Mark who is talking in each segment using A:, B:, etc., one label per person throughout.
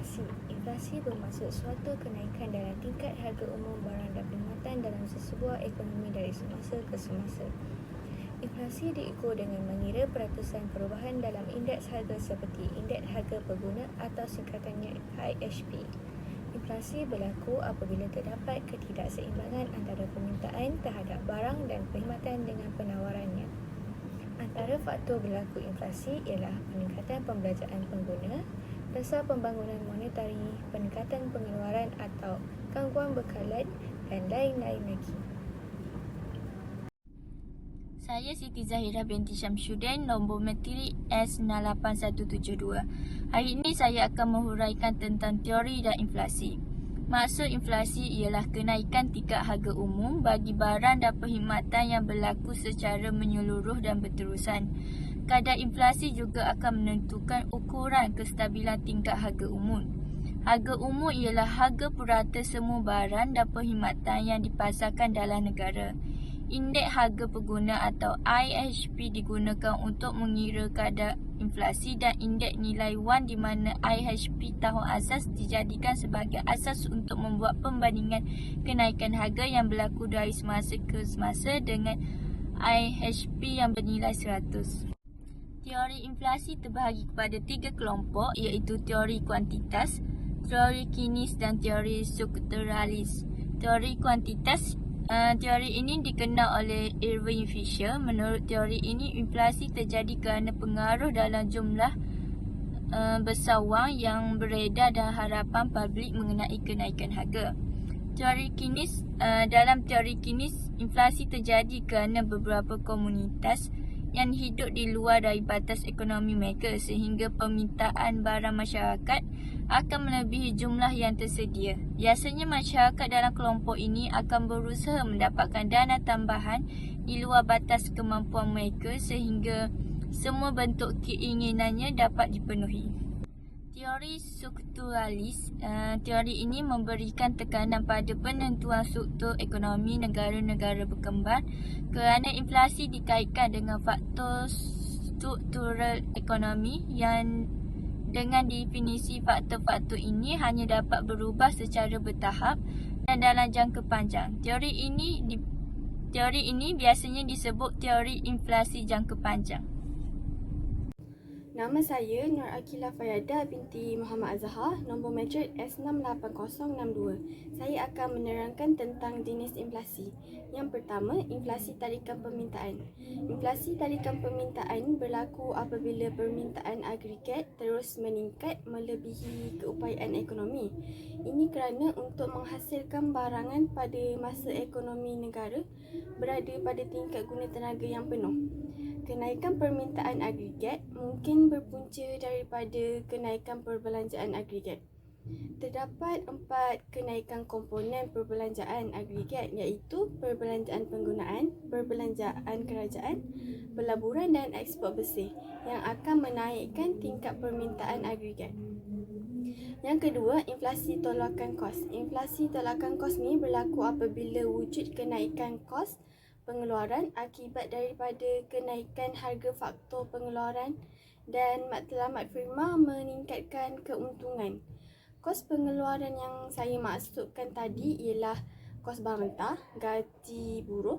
A: inflasi. Inflasi bermaksud suatu kenaikan dalam tingkat harga umum barang dan perkhidmatan dalam sesebuah ekonomi dari semasa ke semasa. Inflasi diukur dengan mengira peratusan perubahan dalam indeks harga seperti indeks harga pengguna atau singkatannya IHP. Inflasi berlaku apabila terdapat ketidakseimbangan antara permintaan terhadap barang dan perkhidmatan dengan penawarannya. Antara faktor berlaku inflasi ialah peningkatan pembelanjaan pengguna, dasar pembangunan monetari, peningkatan pengeluaran atau gangguan bekalan dan lain-lain lagi.
B: Saya Siti Zahira binti Syamsuddin, nombor matrik S98172. Hari ini saya akan menghuraikan tentang teori dan inflasi. Maksud inflasi ialah kenaikan tingkat harga umum bagi barang dan perkhidmatan yang berlaku secara menyeluruh dan berterusan. Kadar inflasi juga akan menentukan ukuran kestabilan tingkat harga umum. Harga umum ialah harga purata semua barang dan perkhidmatan yang dipasarkan dalam negara. Indeks harga pengguna atau IHP digunakan untuk mengira kadar inflasi dan indeks nilai wang di mana IHP tahun asas dijadikan sebagai asas untuk membuat perbandingan kenaikan harga yang berlaku dari semasa ke semasa dengan IHP yang bernilai 100. Teori inflasi terbahagi kepada 3 kelompok iaitu teori kuantitas, teori kinis dan teori strukturalis. Teori kuantitas teori ini dikenal oleh Irving Fisher. Menurut teori ini, inflasi terjadi kerana pengaruh dalam jumlah besar wang yang beredar dan harapan publik mengenai kenaikan harga. Teori kinis, dalam teori kinis, inflasi terjadi kerana beberapa komunitas yang hidup di luar dari batas ekonomi mereka sehingga permintaan barang masyarakat akan melebihi jumlah yang tersedia. Biasanya masyarakat dalam kelompok ini akan berusaha mendapatkan dana tambahan di luar batas kemampuan mereka sehingga semua bentuk keinginannya dapat dipenuhi. Teori strukturalis, teori ini memberikan tekanan pada penentuan struktur ekonomi negara-negara berkembang kerana inflasi dikaitkan dengan faktor struktural ekonomi yang dengan definisi faktor-faktor ini hanya dapat berubah secara bertahap dan dalam jangka panjang. Teori ini biasanya disebut teori inflasi jangka panjang.
C: Nama saya Nur Akilah Fayada binti Muhammad Azhar, nombor matrik S68062. Saya akan menerangkan tentang jenis inflasi. Yang pertama, inflasi tarikan permintaan. Inflasi tarikan permintaan berlaku apabila permintaan agregat terus meningkat melebihi keupayaan ekonomi. Ini kerana untuk menghasilkan barangan pada masa ekonomi negara berada pada tingkat guna tenaga yang penuh. Kenaikan permintaan agregat mungkin berpunca daripada kenaikan perbelanjaan agregat. Terdapat 4 kenaikan komponen perbelanjaan agregat iaitu perbelanjaan penggunaan, perbelanjaan kerajaan, pelaburan dan ekspor bersih yang akan menaikkan tingkat permintaan agregat. Yang kedua, inflasi tolakan kos. Inflasi tolakan kos ni berlaku apabila wujud kenaikan kos pengeluaran akibat daripada kenaikan harga faktor pengeluaran dan matlamat firma meningkatkan keuntungan. Kos pengeluaran yang saya maksudkan tadi ialah kos barang mentah, gaji buruh,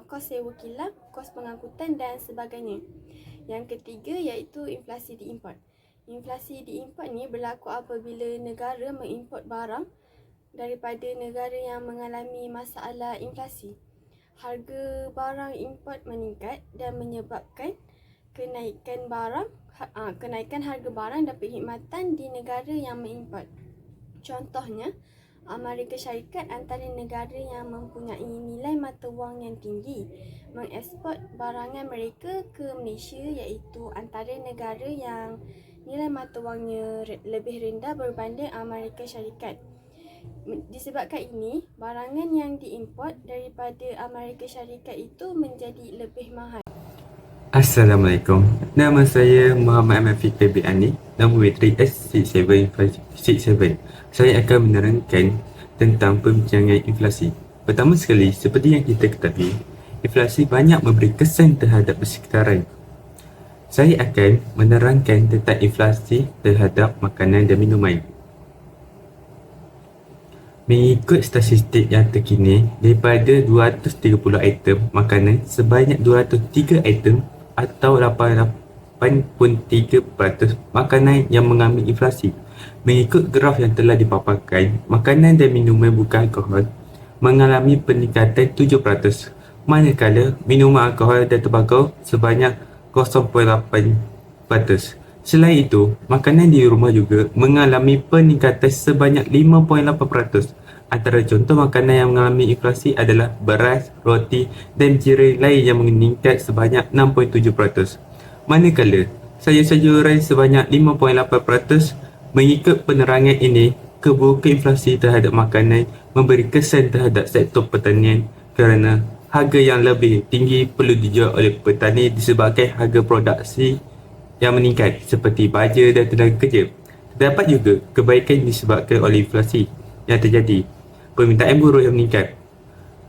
C: kos sewa kilang, kos pengangkutan dan sebagainya. Yang ketiga iaitu inflasi diimport. Inflasi diimport ni berlaku apabila negara mengimport barang daripada negara yang mengalami masalah inflasi. Harga barang import meningkat dan menyebabkan kenaikan harga barang dan perkhidmatan di negara yang mengimport. Contohnya, Amerika Syarikat antara negara yang mempunyai nilai mata wang yang tinggi mengeksport barangan mereka ke Malaysia iaitu antara negara yang nilai mata wangnya lebih rendah berbanding Amerika Syarikat. Disebabkan ini, barangan yang diimport daripada Amerika Syarikat itu menjadi lebih mahal.
D: Assalamualaikum. Nama saya Muhammad Afiq PB Ani, nombor matrik S6767. Saya akan menerangkan tentang perbincangan inflasi. Pertama sekali, seperti yang kita ketahui, inflasi banyak memberi kesan terhadap persekitaran. Saya akan menerangkan tentang inflasi terhadap makanan dan minuman. Mengikut statistik yang terkini, daripada 230 item makanan, sebanyak 203 item atau 88.3% makanan yang mengalami inflasi. Mengikut graf yang telah dipaparkan, makanan dan minuman bukan alkohol mengalami peningkatan 7%, manakala minuman alkohol dan tembakau sebanyak 0.8%. Selain itu, makanan di rumah juga mengalami peningkatan sebanyak 5.8%. Antara contoh makanan yang mengalami inflasi adalah beras, roti dan jiran lain yang meningkat sebanyak 6.7%. Manakala sayur-sayuran sebanyak 5.8%. Mengikut penerangan ini, keburukan inflasi terhadap makanan memberi kesan terhadap sektor pertanian kerana harga yang lebih tinggi perlu dijual oleh petani disebabkan harga produksi yang meningkat seperti baja dan tenaga kerja. Terdapat juga kebaikan disebabkan oleh inflasi yang terjadi. Permintaan buruh yang meningkat.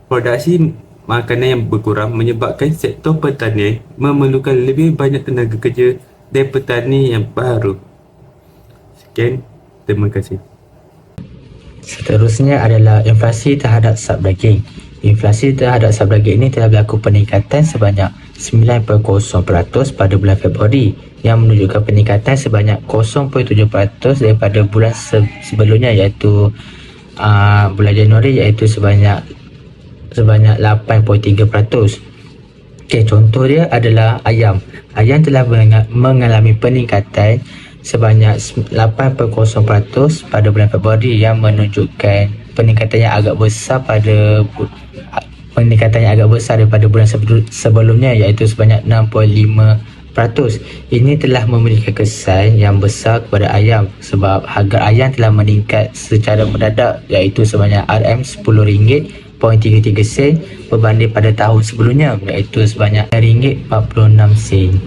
D: Produksi makanan yang berkurang menyebabkan sektor pertanian memerlukan lebih banyak tenaga kerja dan petani yang baru. Sekian, terima kasih.
E: Seterusnya adalah inflasi terhadap sab daging. Inflasi terhadap sab daging ini telah berlaku peningkatan sebanyak 9.0% pada bulan Februari yang menunjukkan peningkatan sebanyak 0.7% daripada bulan sebelumnya iaitu bulan Januari iaitu sebanyak 8.3%. Okey, contoh dia adalah ayam. Ayam telah mengalami peningkatan sebanyak 8.0% pada bulan Februari yang menunjukkan peningkatan yang agak besar daripada bulan sebelumnya iaitu sebanyak 6.5%. Ini telah memberikan kesan yang besar kepada ayam sebab harga ayam telah meningkat secara mendadak iaitu sebanyak RM10.33 berbanding pada tahun sebelumnya iaitu sebanyak RM46.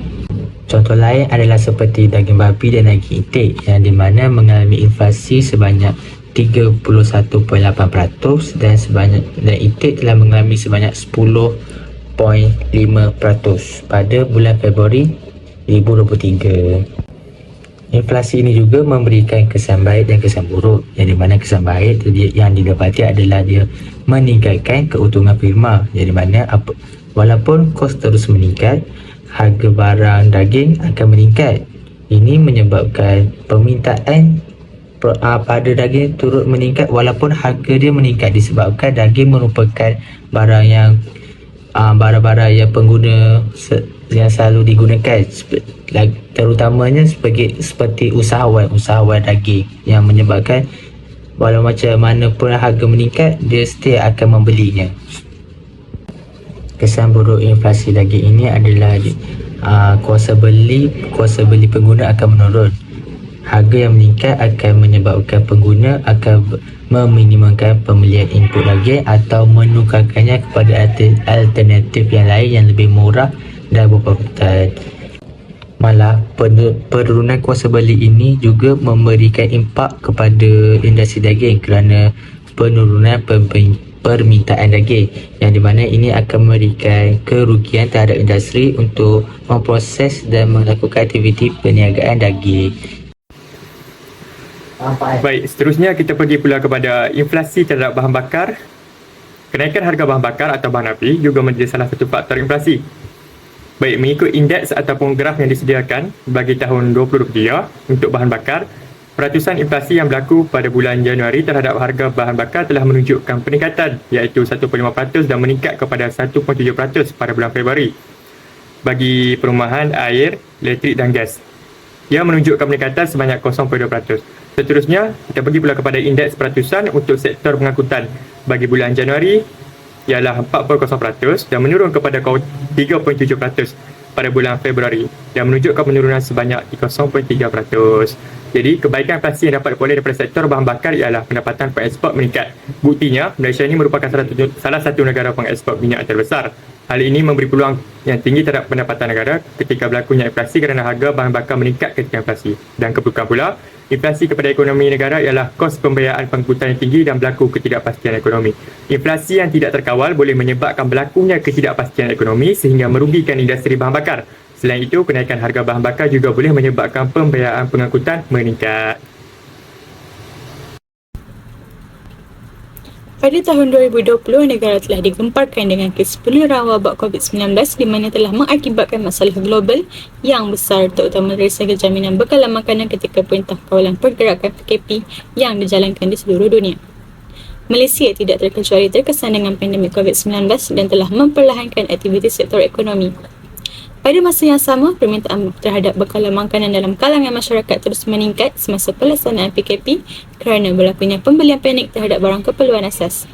E: Contoh lain adalah seperti daging babi dan daging itik yang di mana mengalami inflasi sebanyak 31.8% dan itik telah mengalami sebanyak 10.5% pada bulan Februari 2023. Inflasi ini juga memberikan kesan baik dan kesan buruk yang di mana kesan baik yang didapati adalah dia meningkatkan keuntungan firma yang di mana walaupun kos terus meningkat, harga barang daging akan meningkat. Ini menyebabkan permintaan pada daging turut meningkat walaupun harga dia meningkat disebabkan daging merupakan barang-barang yang pengguna yang selalu digunakan terutamanya seperti usahawan daging yang menyebabkan walau macam mana pun harga meningkat dia still akan membelinya. Kesan buruk inflasi daging ini adalah kuasa beli pengguna akan menurun. Harga yang meningkat akan menyebabkan pengguna akan meminimumkan pembelian input daging atau menukarkannya kepada alternatif yang lain yang lebih murah dan berpautan. Malah penurunan kuasa beli ini juga memberikan impak kepada industri daging kerana penurunan permintaan daging yang di mana ini akan memberikan kerugian terhadap industri untuk memproses dan melakukan aktiviti perniagaan daging.
F: Baik, seterusnya kita pergi pula kepada inflasi terhadap bahan bakar. Kenaikan harga bahan bakar atau bahan api juga menjadi salah satu faktor inflasi. Baik, mengikut indeks ataupun graf yang disediakan bagi tahun 2023 untuk bahan bakar, peratusan inflasi yang berlaku pada bulan Januari terhadap harga bahan bakar telah menunjukkan peningkatan iaitu 1.5% dan meningkat kepada 1.7% pada bulan Februari bagi perumahan, air, elektrik dan gas. Ia menunjukkan peningkatan sebanyak 0.2%. Seterusnya, kita pergi pula kepada indeks peratusan untuk sektor pengangkutan bagi bulan Januari ialah 4.0% dan menurun kepada 3.7% pada bulan Februari dan menunjukkan penurunan sebanyak 0.3%. Jadi, kebaikan inflasi yang dapat diperoleh daripada sektor bahan bakar ialah pendapatan pengeksport meningkat. Buktinya, Malaysia ini merupakan salah satu negara pengeksport minyak terbesar. Hal ini memberi peluang yang tinggi terhadap pendapatan negara ketika berlakunya inflasi kerana harga bahan bakar meningkat ketika inflasi. Dan keburukan pula, inflasi kepada ekonomi negara ialah kos pembiayaan pengangkutan yang tinggi dan berlaku ketidakpastian ekonomi. Inflasi yang tidak terkawal boleh menyebabkan berlakunya ketidakpastian ekonomi sehingga merugikan industri bahan bakar. Selain itu, kenaikan harga bahan bakar juga boleh menyebabkan pembiayaan pengangkutan meningkat.
G: Pada tahun 2020, negara telah digemparkan dengan kes penularan wabak COVID-19 di mana telah mengakibatkan masalah global yang besar terutama dari segi jaminan bekalan makanan ketika Perintah Kawalan Pergerakan PKP yang dijalankan di seluruh dunia. Malaysia tidak terkecuali terkesan dengan pandemik COVID-19 dan telah memperlahankan aktiviti sektor ekonomi. Pada masa yang sama, permintaan terhadap bekalan makanan dalam kalangan masyarakat terus meningkat semasa pelaksanaan PKP kerana berlakunya pembelian panik terhadap barang keperluan asas.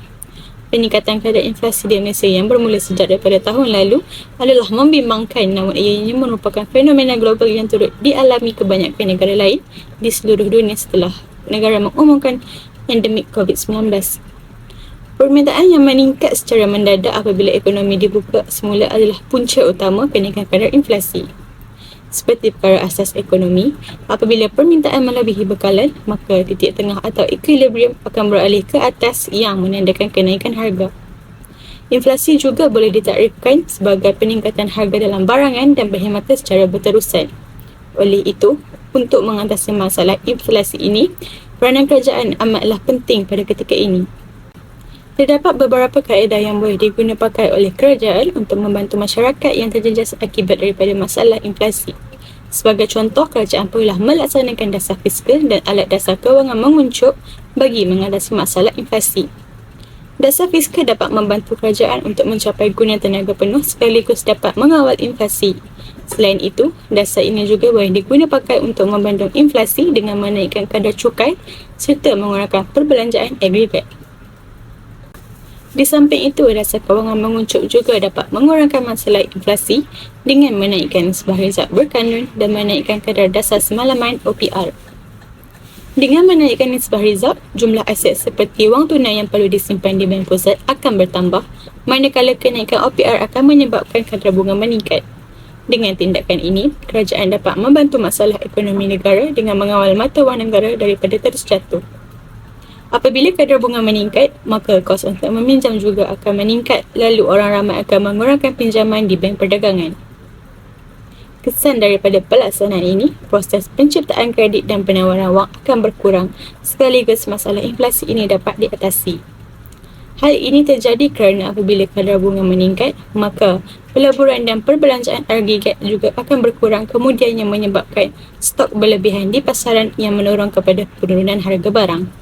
G: Peningkatan kadar inflasi di Malaysia yang bermula sejak daripada tahun lalu adalah membimbangkan, namun ianya merupakan fenomena global yang turut dialami kebanyakan negara lain di seluruh dunia setelah negara mengumumkan pandemik COVID-19. Permintaan yang meningkat secara mendadak apabila ekonomi dibuka semula adalah punca utama kenaikan kadar inflasi. Seperti perkara asas ekonomi, apabila permintaan melebihi bekalan, maka titik tengah atau equilibrium akan beralih ke atas yang menandakan kenaikan harga. Inflasi juga boleh ditakrifkan sebagai peningkatan harga dalam barangan dan perkhidmatan secara berterusan. Oleh itu, untuk mengatasi masalah inflasi ini, peranan kerajaan amatlah penting pada ketika ini. Terdapat beberapa kaedah yang boleh digunakan pakai oleh kerajaan untuk membantu masyarakat yang terjejas akibat daripada masalah inflasi. Sebagai contoh, kerajaan perlulah melaksanakan dasar fiskal dan alat dasar kewangan menguncup bagi mengatasi masalah inflasi. Dasar fiskal dapat membantu kerajaan untuk mencapai guna tenaga penuh sekaligus dapat mengawal inflasi. Selain itu, dasar ini juga boleh digunakan pakai untuk membendung inflasi dengan menaikkan kadar cukai serta mengurangkan perbelanjaan agregat. Di samping itu, dasar kewangan menguncup juga dapat mengurangkan masalah inflasi dengan menaikkan nisbah rizab berkanun dan menaikkan kadar dasar semalaman OPR. Dengan menaikkan nisbah rizab, jumlah aset seperti wang tunai yang perlu disimpan di Bank Pusat akan bertambah, manakala kenaikan OPR akan menyebabkan kadar bunga meningkat. Dengan tindakan ini, kerajaan dapat membantu masalah ekonomi negara dengan mengawal mata wang negara daripada terus jatuh. Apabila kadar bunga meningkat, maka kos untuk meminjam juga akan meningkat, lalu orang ramai akan mengurangkan pinjaman di bank perdagangan. Kesan daripada pelaksanaan ini, proses penciptaan kredit dan penawaran wang akan berkurang sekaligus masalah inflasi ini dapat diatasi. Hal ini terjadi kerana apabila kadar bunga meningkat, maka pelaburan dan perbelanjaan agregat juga akan berkurang kemudian yang menyebabkan stok berlebihan di pasaran yang menurun kepada penurunan harga barang.